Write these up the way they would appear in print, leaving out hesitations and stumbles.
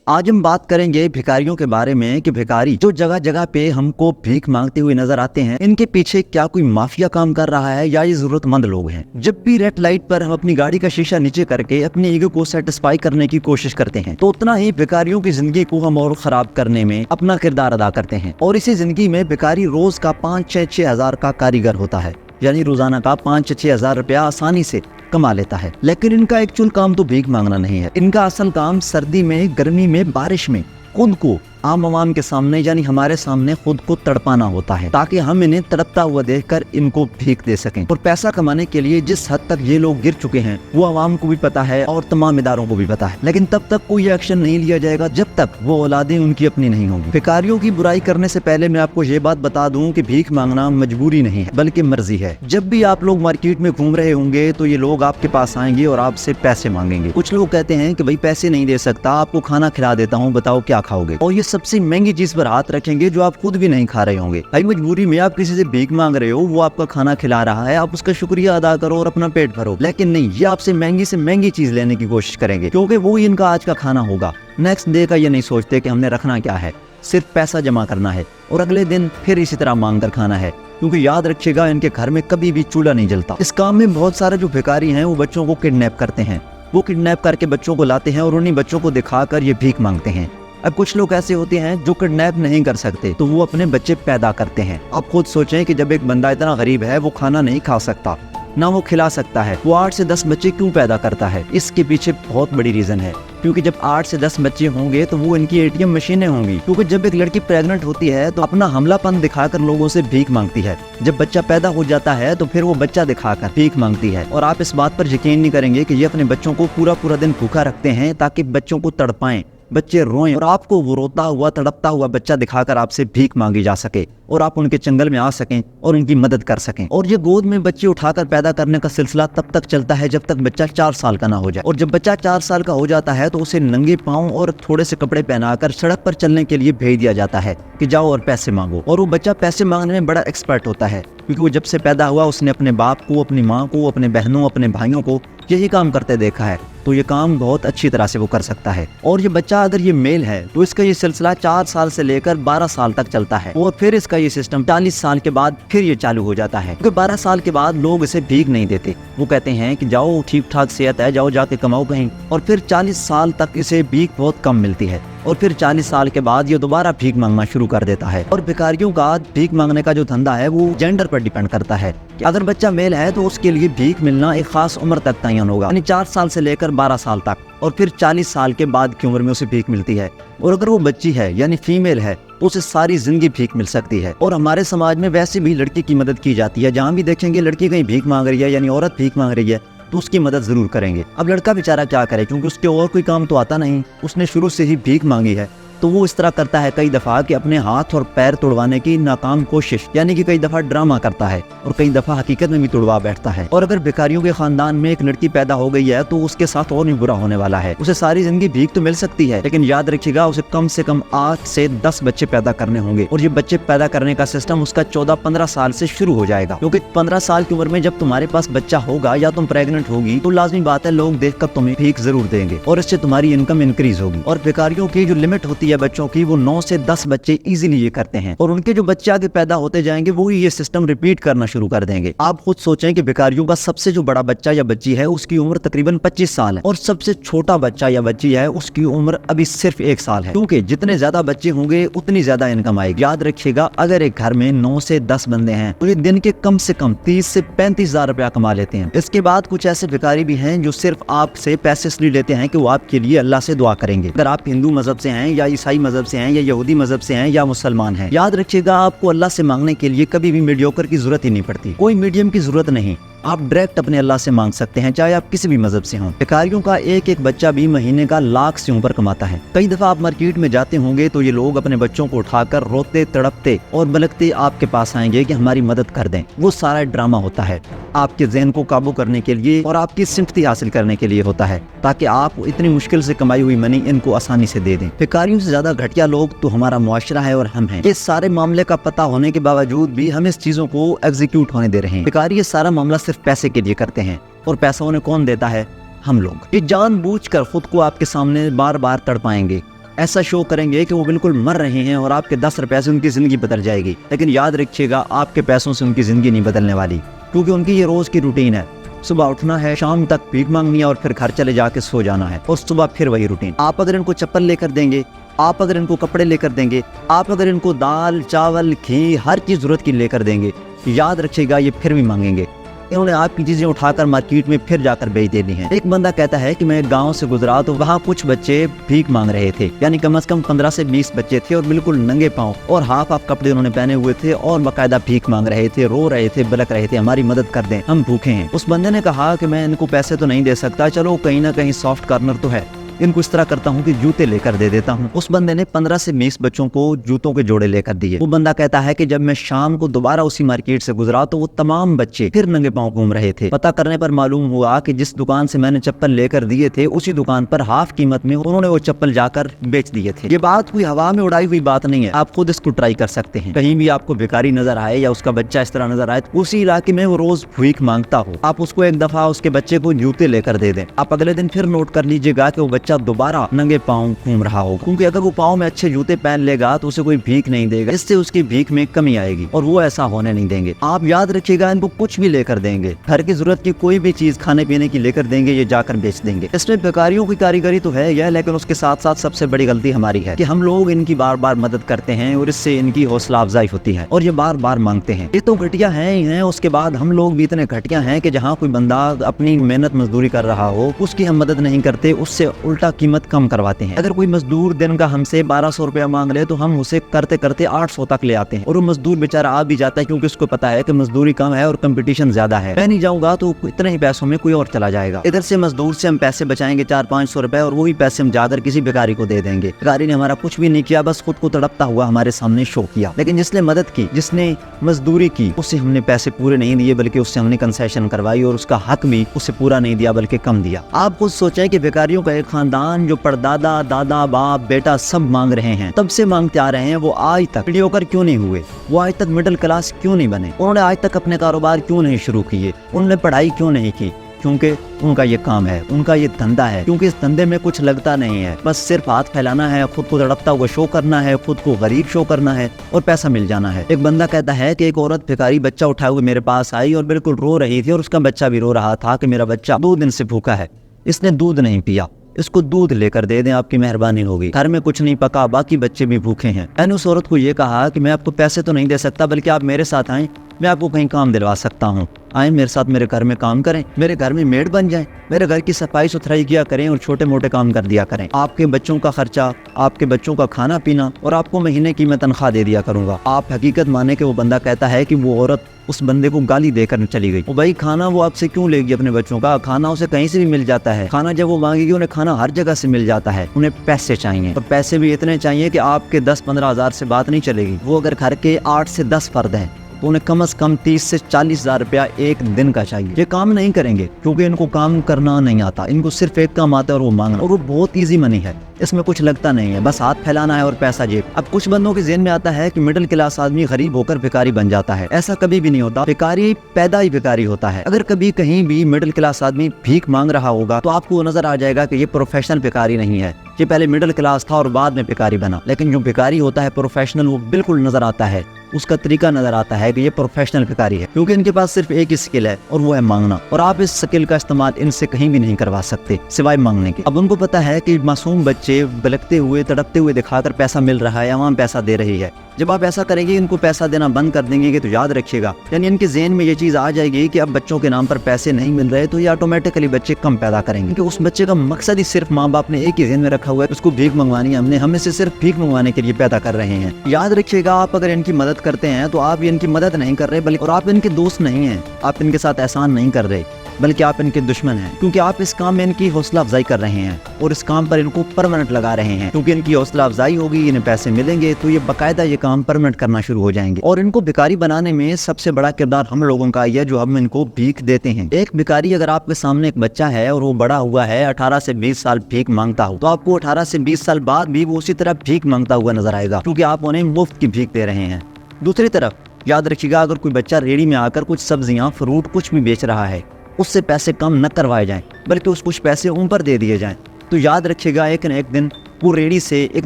आज हम बात करेंगे भिखारियों के बारे में कि भिखारी जो जगह जगह पे हमको भीख मांगते हुए नजर आते हैं, इनके पीछे क्या कोई माफिया काम कर रहा है या ये जरूरतमंद लोग हैं। जब भी रेड लाइट पर हम अपनी गाड़ी का शीशा नीचे करके अपनी ईगो को सेटिस्फाई करने की कोशिश करते हैं, तो उतना ही भिखारियों की जिंदगी को हम और खराब करने में अपना किरदार अदा करते हैं। और इसी जिंदगी में भिखारी रोज का 5-6 हजार का कारीगर होता है, यानी रोजाना का 5-6 हजार रुपया आसानी से कमा लेता है। लेकिन इनका एक्चुअल काम तो भीख मांगना नहीं है। इनका असल काम सर्दी में, गर्मी में, बारिश में खुद को आम आवाम के सामने यानी हमारे सामने खुद को तड़पाना होता है, ताकि हम इन्हें तड़पता हुआ देखकर इनको भीख दे सकें। और पैसा कमाने के लिए जिस हद तक ये लोग गिर चुके हैं वो आवाम को भी पता है और तमाम इदारों को भी पता है, लेकिन तब तक कोई एक्शन नहीं लिया जाएगा जब तक वो औलादें उनकी अपनी नहीं होंगी। भिखारियों की बुराई करने से पहले मैं आपको ये बात बता दूं कि भीख मांगना मजबूरी नहीं है बल्कि मर्जी है। जब भी आप लोग मार्केट में घूम रहे होंगे तो ये लोग आपके पास आएंगे और आपसे पैसे मांगेंगे। कुछ लोग कहते हैं कि भाई पैसे नहीं दे सकता, आपको खाना खिला देता हूँ, बताओ क्या खाओगे। और ये सबसे महंगी चीज पर हाथ रखेंगे जो आप खुद भी नहीं खा रहे होंगे। भाई मजबूरी में आप किसी से भीख मांग रहे हो, वो आपका खाना खिला रहा है, आप उसका शुक्रिया अदा करो और अपना पेट भरो। लेकिन नहीं, ये आपसे महंगी से महंगी चीज लेने की कोशिश करेंगे क्योंकि वो ही इनका आज का खाना होगा। नेक्स्ट डे का ये नहीं सोचते कि हमने रखना क्या है, सिर्फ पैसा जमा करना है और अगले दिन फिर इसी तरह मांग कर खाना है। क्योंकि याद रखिएगा, इनके घर में कभी भी चूल्हा नहीं जलता। इस काम में बहुत सारे जो भिखारी हैं वो बच्चों को किडनैप करते हैं। वो किडनैप करके बच्चों को लाते हैं और उन्हीं बच्चों को दिखाकर ये भीख मांगते हैं। अब कुछ लोग ऐसे होते हैं जो किडनैप नहीं कर सकते तो वो अपने बच्चे पैदा करते हैं। आप खुद सोचें कि जब एक बंदा इतना गरीब है, वो खाना नहीं खा सकता, ना वो खिला सकता है, वो 8 से 10 बच्चे क्यों पैदा करता है? इसके पीछे बहुत बड़ी रीजन है, क्योंकि जब 8 से 10 बच्चे होंगे तो वो इनकी ATM मशीनें होंगी। क्योंकि जब एक लड़की प्रेग्नेंट होती है तो अपना हमलापन दिखाकर लोगों से भीख मांगती है। जब बच्चा पैदा हो जाता है तो फिर वो बच्चा दिखाकर भीख मांगती है। और आप इस बात पर यकीन नहीं करेंगे कि ये अपने बच्चों को पूरा दिन भूखा रखते हैं ताकि बच्चों को तड़पाएं, बच्चे रोएं और आपको वो रोता हुआ तड़पता हुआ बच्चा दिखाकर आपसे भीख मांगी जा सके और आप उनके चंगल में आ सकें और उनकी मदद कर सकें। और ये गोद में बच्चे उठाकर पैदा करने का सिलसिला तब तक चलता है जब तक बच्चा 4 साल का ना हो जाए। और जब बच्चा 4 साल का हो जाता है तो उसे नंगे पांव और थोड़े से कपड़े पहनाकर सड़क पर चलने के लिए भेज दिया जाता है कि जाओ और पैसे मांगो। और वो बच्चा पैसे मांगने में बड़ा एक्सपर्ट होता है, क्योंकि वो जब से पैदा हुआ उसने अपने बाप को, अपनी माँ को, अपने बहनों, अपने भाइयों को यही काम करते देखा है, तो ये काम बहुत अच्छी तरह से वो कर सकता है। और ये बच्चा अगर ये मेल है तो इसका ये सिलसिला 4 साल से लेकर 12 साल तक चलता है और फिर इसका ये सिस्टम 40 साल के बाद फिर ये चालू हो जाता है। क्योंकि 12 साल के बाद लोग इसे भीख नहीं देते, वो कहते हैं कि जाओ ठीक ठाक सेहत है, जाओ जाके कमाओ कहीं। और फिर 40 साल तक इसे भीख बहुत कम मिलती है और फिर 40 साल के बाद ये दोबारा भीख मांगना शुरू कर देता है। और भिखारियों का भीख मांगने का जो धंधा है वो जेंडर पर डिपेंड करता है कि अगर बच्चा मेल है तो उसके लिए भीख मिलना एक खास उम्र तक तयन होगा, यानी 4 साल से लेकर 12 साल तक, और फिर 40 साल के बाद की उम्र में उसे भीख मिलती है। और अगर वो बच्ची है यानी फीमेल है तो उसे सारी जिंदगी भीख मिल सकती है। और हमारे समाज में वैसे भी लड़की की मदद की जाती है, जहाँ भी देखेंगे लड़की कहीं भीख मांग रही है यानी औरत भीख मांग रही है तो उसकी मदद जरूर करेंगे। अब लड़का बेचारा क्या करे, क्योंकि उसके और कोई काम तो आता नहीं, उसने शुरू से ही भीख मांगी है, तो वो इस तरह करता है कई दफा कि अपने हाथ और पैर तोड़वाने की नाकाम कोशिश, यानी कि कई दफा ड्रामा करता है और कई दफा हकीकत में भी तोड़वा बैठता है। और अगर भिखारियों के खानदान में एक लड़की पैदा हो गई है तो उसके साथ और भी बुरा होने वाला है। उसे सारी जिंदगी भीख तो मिल सकती है, लेकिन याद रखिएगा उसे कम से कम 8 से 10 बच्चे पैदा करने होंगे। और ये बच्चे पैदा करने का सिस्टम उसका 14-15 साल से शुरू हो जाएगा, क्योंकि 15 साल की उम्र में जब तुम्हारे पास बच्चा होगा या तुम प्रेग्नेंट होगी तो लाजमी बात है लोग देखकर तुम्हें भीख जरूर देंगे और इससे तुम्हारी इनकम इंक्रीज होगी। और भिखारियों की जो लिमिट होती है बच्चों की, वो 9 से 10 बच्चे इजीली ये करते हैं और उनके जो बच्चे आगे पैदा होते जाएंगे वो ये सिस्टम रिपीट करना शुरू कर देंगे। आप खुद सोचें कि भिखारियों का सबसे जो बड़ा बच्चा या बच्ची है उसकी उम्र तकरीबन 25 साल है और सबसे छोटा बच्चा या बच्ची है उसकी उम्र अभी सिर्फ 1 साल है, क्योंकि जितने ज्यादा बच्चे होंगे उतनी ज्यादा इनकम आएगी। याद रखिएगा, अगर एक घर में 9 से 10 बंदे हैं तो ये दिन के कम से कम 30 से 35 हजार रुपया कमा लेते हैं। इसके बाद कुछ ऐसे भिखारी भी हैं जो सिर्फ आपसे पैसे इसलिए लेते हैं कि वो आपके लिए अल्लाह से दुआ करेंगे। अगर आप हिंदू मजहब से हैं या ईसाई मजहब से हैं या यहूदी मजहब से हैं या मुसलमान हैं, याद रखिएगा आपको अल्लाह से मांगने के लिए कभी भी मीडियोकर की जरूरत ही नहीं पड़ती, कोई मीडियम की जरूरत नहीं। आप डायरेक्ट अपने अल्लाह से मांग सकते हैं, चाहे आप किसी भी मजहब से हों। भिखारियों का एक एक बच्चा भी महीने का लाख से ऊपर कमाता है। कई दफा आप मार्केट में जाते होंगे तो ये लोग अपने बच्चों को उठाकर रोते तड़पते और बलकते आपके पास आएंगे कि हमारी मदद कर दें। वो सारा ड्रामा होता है आपके ज़हन को काबू करने के लिए और आपकी सिंपैथी हासिल करने के लिए होता है, ताकि आप इतनी मुश्किल से कमाई हुई मनी इनको आसानी से दे दें। भिखारियों से ज्यादा घटिया लोग तो हमारा मुआशरा है और हम हैं। इस सारे मामले का पता होने के बावजूद भी हम इस चीजों को एग्जीक्यूट होने दे रहे हैं। भिखारी ये सारा मामला सिर्फ पैसे के लिए करते हैं, और पैसा उन्हें कौन देता है? हम लोग। ये जानबूझकर खुद को आपके सामने बार बार तड़पाएंगे ऐसा शो करेंगे कि वो बिल्कुल मर रहे हैं और आपके 10 रुपए से उनकी जिंदगी बदल जाएगी। लेकिन याद रखिएगा, आपके पैसों से उनकी जिंदगी नहीं बदलने वाली, क्योंकि उनकी ये रोज की रूटीन है। सुबह उठना है, शाम तक भीख मांगनी है और फिर घर चले जाके सो जाना है, और सुबह फिर वही रूटीन। आप अगर इनको चप्पल लेकर देंगे, आप अगर इनको कपड़े लेकर देंगे, आप अगर इनको दाल चावल घी हर चीज जरूरत की लेकर देंगे, याद रखिएगा ये फिर भी मांगेंगे। इन्होंने आपकी चीजें उठाकर मार्केट में फिर जाकर बेच देनी है। एक बंदा कहता है कि मैं गांव से गुजरा तो वहाँ कुछ बच्चे भीख मांग रहे थे, यानी कम से कम 15 से 20 बच्चे थे और बिल्कुल नंगे पांव और हाफ कपड़े उन्होंने पहने हुए थे और बाकायदा भीख मांग रहे थे, रो रहे थे, बलक रहे थे, हमारी मदद कर दें, हम भूखे हैं। उस बंदे ने कहा कि मैं इनको पैसे तो नहीं दे सकता, चलो कहीं ना कहीं सॉफ्ट कॉर्नर तो है, इनको इस तरह करता हूँ कि जूते लेकर दे देता हूँ। उस बंदे ने 15 से 20 बच्चों को जूतों के जोड़े लेकर दिए। वो बंदा कहता है कि जब मैं शाम को दोबारा उसी मार्केट से गुजरा तो वो तमाम बच्चे फिर नंगे पांव घूम रहे थे। पता करने पर मालूम हुआ कि जिस दुकान से मैंने चप्पल लेकर दिए थे उसी दुकान पर हाफ कीमत में उन्होंने वो चप्पल जाकर बेच दिए थे। ये बात कोई हवा में उड़ाई हुई बात नहीं है, आप खुद इसको ट्राई कर सकते हैं। कहीं भी आपको भिखारी नजर आए या उसका बच्चा इस तरह नजर आए, उसी इलाके में वो रोज भीख मांगता हो, आप उसको एक दफा उसके बच्चे को जूते लेकर दे दें। आप अगले दिन फिर नोट कर लीजिएगा कि वो बच्चा दोबारा नंगे पांव घूम रहा होगा, क्योंकि अगर वो पांव में अच्छे जूते पहन लेगा तो उसे कोई भीख नहीं देगा, इससे उसकी भीख में कमी आएगी और वो ऐसा होने नहीं देंगे। आप याद रखिएगा, इनको कुछ भी लेकर देंगे, घर की जरूरत की कोई भी चीज खाने पीने की लेकर देंगे, ये जाकर बेच देंगे। इसमें भिखारियों की कारीगरी तो है यह, लेकिन उसके साथ साथ सबसे बड़ी गलती हमारी है कि हम लोग इनकी बार बार मदद करते हैं और इससे इनकी हौसला अफजाई होती है और ये बार बार मांगते हैं। ये तो घटिया है ही है, उसके बाद हम लोग भी इतने घटिया हैं कि जहाँ कोई बंदा अपनी मेहनत मजदूरी कर रहा हो उसकी हम मदद नहीं करते, उससे उल्टा कीमत कम करवाते हैं। अगर कोई मजदूर दिन का हमसे 1200 रुपया मांग ले तो हम उसे करते करते 800 तक ले आते हैं और वो मजदूर बेचारा आ भी जाता है, क्योंकि उसको पता है कि मजदूरी कम है और कंपटीशन ज्यादा है, मैं नहीं जाऊंगा तो इतने ही पैसों में कोई और चला जाएगा। इधर से मजदूर से हम पैसे बचाएंगे 400-500 रुपए और वही पैसे हम जाकर किसी भिखारी को दे देंगे। भिखारी ने हमारा कुछ भी नहीं किया, बस खुद को तड़पता हुआ हमारे सामने शो किया। लेकिन जिसने मदद की, जिसने मजदूरी की, उससे हमने पैसे पूरे नहीं दिए बल्कि उससे हमने कंसेशन करवाई और उसका हक भी उससे पूरा नहीं दिया बल्कि कम दिया। आप खुद सोचें कि भिखारियों का एक खानदान जो परदादा दादा बाप बेटा सब मांग रहे हैं, तब से मांगते आ रहे हैं, वो आज तक मीडियोकर क्यों नहीं हुए, वो आज तक मिडिल क्लास क्यों नहीं बने, उन्होंने आज तक अपने कारोबार क्यों नहीं शुरू किए, उन्होंने पढ़ाई क्यों नहीं की? क्योंकि उनका ये काम है, उनका ये धंधा है, क्योंकि इस धंधे में कुछ लगता नहीं है, बस सिर्फ हाथ फैलाना है, खुद को तड़पता हुआ शो करना है, खुद को गरीब शो करना है और पैसा मिल जाना है। एक बंदा कहता है कि एक औरत भिखारी बच्चा उठाए हुए मेरे पास आई और बिल्कुल रो रही थी और उसका बच्चा भी रो रहा था कि मेरा बच्चा 2 दिन से भूखा है, इसने दूध नहीं पिया, इसको दूध लेकर दे दें, आपकी मेहरबानी होगी, घर में कुछ नहीं पका, बाकी बच्चे भी भूखे हैं। मैंने उस औरत को ये कहा कि मैं आपको पैसे तो नहीं दे सकता, बल्कि आप मेरे साथ आएं, मैं आपको कहीं काम दिलवा सकता हूँ, आए मेरे साथ मेरे घर में काम करें, मेरे घर में मेड बन जाएं, मेरे घर की सफाई सुथराई किया करें और छोटे मोटे काम कर दिया करें, आपके बच्चों का खर्चा, आपके बच्चों का खाना पीना और आपको महीने की मैं तनख्वाह दे दिया करूंगा। आप हकीकत माने कि वो बंदा कहता है कि वो औरत उस बंदे को गाली देकर चली गई। भाई खाना वो आपसे क्यों लेगी अपने बच्चों का? खाना उसे कहीं से भी मिल जाता है, खाना जब वो मांगेगी उन्हें खाना हर जगह से मिल जाता है। उन्हें पैसे चाहिए और पैसे भी इतने चाहिए कि आपके 10-15 हज़ार से बात नहीं चलेगी। वो अगर घर के 8 से 10 फर्द हैं तो उन्हें कम से कम 30 से 40 हज़ार रुपया एक दिन का चाहिए। ये काम नहीं करेंगे क्योंकि इनको काम करना नहीं आता, इनको सिर्फ एक काम आता है और वो मांगना, और वो बहुत ईजी मनी है, इसमें कुछ लगता नहीं है, बस हाथ फैलाना है और पैसा जेब। अब कुछ बंदों के ज़हन में आता है कि मिडिल क्लास आदमी गरीब होकर भिखारी बन जाता है, ऐसा कभी भी नहीं होता। भिखारी पैदा ही भिखारी होता है। अगर कभी कहीं भी मिडिल क्लास आदमी भीख मांग रहा होगा तो आपको नजर आ जाएगा कि ये प्रोफेशनल भिखारी नहीं है, ये पहले मिडिल क्लास था और बाद में भिखारी बना। लेकिन जो भिखारी होता है प्रोफेशनल, वो बिल्कुल नजर आता है, उसका तरीका नजर आता है कि ये प्रोफेशनल भिखारी है, क्योंकि इनके पास सिर्फ एक ही स्किल है और वो है मांगना, और आप इस स्किल का इस्तेमाल इनसे कहीं भी नहीं करवा सकते सिवाय मांगने के। अब उनको पता है कि मासूम बच्चे बिलखते हुए तड़पते हुए दिखाकर पैसा मिल रहा है, आवाम पैसा दे रही है। जब आप ऐसा करेंगे, इनको पैसा देना बंद कर देंगे तो याद रखिएगा, यानी इनके ज़हन में ये चीज़ आ जाएगी कि अब बच्चों के नाम पर पैसे नहीं मिल रहे, तो ये ऑटोमेटिकली बच्चे कम पैदा करेंगे, क्योंकि उस बच्चे का मकसद ही सिर्फ माँ बाप ने एक ही ज़हन में रखा हुआ है, उसको भीख मंगवानी है, हम इसे सिर्फ भीख मंगवाने के लिए पैदा कर रहे हैं। याद रखिएगा, आप अगर इनकी मदद करते हैं तो आप इनकी मदद नहीं कर रहे, बल्कि और आप इनके दोस्त नहीं हैं, आप इनके साथ एहसान नहीं कर रहे, बल्कि आप इनके दुश्मन हैं, क्योंकि आप इस काम में इनकी हौसला अफजाई कर रहे हैं और इस काम पर इनको परमानेंट लगा रहे हैं। क्योंकि इनकी हौसला अफजाई होगी, इन्हें पैसे मिलेंगे, तो ये बाकायदा ये काम परमानेंट करना शुरू हो जाएंगे। और इनको भिखारी बनाने में सबसे बड़ा किरदार हम लोगों का है, जो हम इनको भीख देते हैं। एक भिखारी, अगर आपके सामने एक बच्चा है और वो बड़ा हुआ है 18 से 20 साल भीख मांगता हो, तो आपको 18 से 20 साल बाद भी वो उसी तरह भीख मांगता हुआ नजर आएगा, क्योंकि आप उन्हें मुफ्त की भीख दे रहे हैं। दूसरी तरफ याद रखिएगा, अगर कोई बच्चा रेडी में आकर कुछ सब्जियां फ्रूट कुछ भी बेच रहा है, उससे पैसे कम न करवाए जाएं, बल्कि उस कुछ पैसे ऊपर दे दिए जाएं, तो याद रखिएगा एक न एक दिन वो रेडी से एक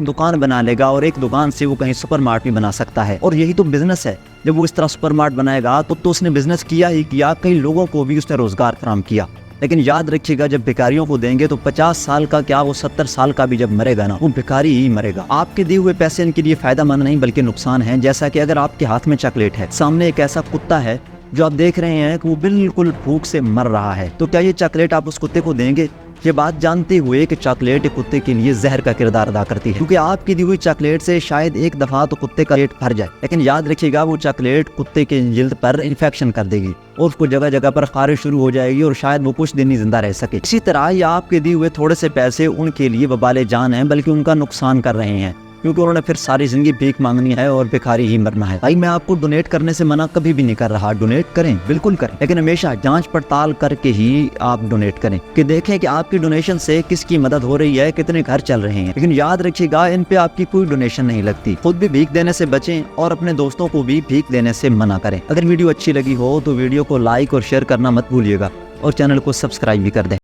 दुकान बना लेगा और एक दुकान से वो कहीं सुपर मार्ट भी बना सकता है। और यही तो बिजनेस है। जब वो इस तरह सुपर मार्ट बनाएगा तो उसने बिजनेस किया ही किया, कई लोगों को भी उसने रोजगार फराहम किया। लेकिन याद रखिएगा, जब भिखारियों को देंगे तो 50 साल का क्या, वो 70 साल का भी जब मरेगा ना, वो भिखारी ही मरेगा। आपके दिए हुए पैसे इनके लिए फायदा मंद नहीं बल्कि नुकसान है। जैसा कि अगर आपके हाथ में चॉकलेट है, सामने एक ऐसा कुत्ता है जो आप देख रहे हैं कि वो बिल्कुल भूख से मर रहा है, तो क्या ये चॉकलेट आप उस कुत्ते को देंगे? ये बात जानते हुए कि चॉकलेट कुत्ते के लिए जहर का किरदार अदा करती है, क्योंकि आपकी दी हुई चॉकलेट से शायद एक दफा तो कुत्ते का पेट भर जाए, लेकिन याद रखिएगा वो चॉकलेट कुत्ते के जिल्द पर इन्फेक्शन कर देगी और उसको जगह जगह पर खारिश शुरू हो जाएगी और शायद वो कुछ दिन ही जिंदा रह सके। इसी तरह ये आपके दिए हुए थोड़े से पैसे उनके लिए वबाले जान है, बल्कि उनका नुकसान कर रहे हैं, क्योंकि उन्होंने फिर सारी जिंदगी भीख मांगनी है और भिखारी ही मरना है। भाई मैं आपको डोनेट करने से मना कभी भी नहीं कर रहा, डोनेट करें, बिल्कुल करें, लेकिन हमेशा जांच पड़ताल करके ही आप डोनेट करें कि देखें कि आपकी डोनेशन से किसकी मदद हो रही है, कितने घर चल रहे हैं। लेकिन याद रखिएगा, इन पे आपकी कोई डोनेशन नहीं लगती। खुद भी भीख देने से बचें और अपने दोस्तों को भी भीख देने से मना करें। अगर वीडियो अच्छी लगी हो तो वीडियो को लाइक और शेयर करना मत भूलिएगा और चैनल को सब्सक्राइब भी कर दें।